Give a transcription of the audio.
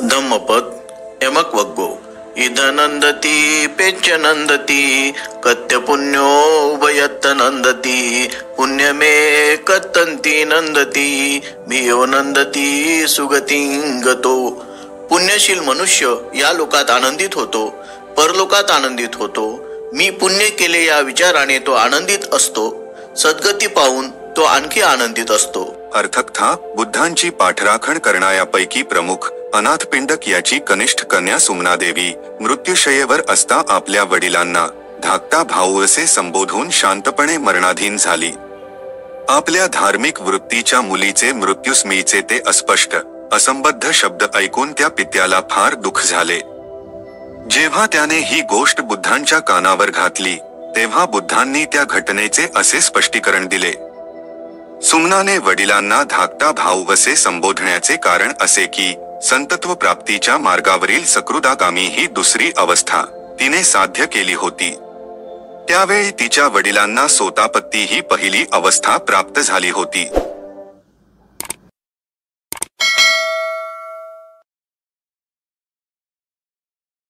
धम्मपद यमक वग्गो इदनंदती पेच्चनंदती कत्य पुण्यो उभयत्त नंदती पुण्यमे कत्तंती नंदती मियो नंदती सुगतिंगतो। पुण्यशील मनुष्य या लोकात आनंदित होतो, परलोकात आनंदित होतो। मी पुण्य केले या विचाराने तो आनंदित असतो, सद्गती पाहून तो आणखी आनंदित असतो। अर्थकथा बुद्धांची पाठराखण करणाऱ्यापैकी प्रमुख अनाथपिंडक याची कनिष्ठ कन्या सुमनादेवी मृत्यूशय्येवर असता आपल्या वडिलांना धाकटा भाऊ असे संबोधून शांतपणे मरणाधीन झाली। आपल्या धार्मिक वृत्तीच्या मुलीचे मृत्युस्मृतीचे ते अस्पष्ट असंबद्ध शब्द ऐकून त्या पित्याला फार दुःख झाले। जेव्हा त्याने ही गोष्ट बुद्धांच्या कानावर घातली तेव्हा बुद्धांनी त्या घटनेचे असे स्पष्टीकरण दिले। सुमनाने वडिलांना धाकटा भाऊ असे संबोधण्याचे कारण असे की संतत्व प्राप्तीच्या मार्गावरील सकृदागामी ही दुसरी अवस्था तिने साध्य केली होती। त्यावेळी तिच्या वडिलांना सोतापत्ती ही पहिली अवस्था प्राप्त झाली होती।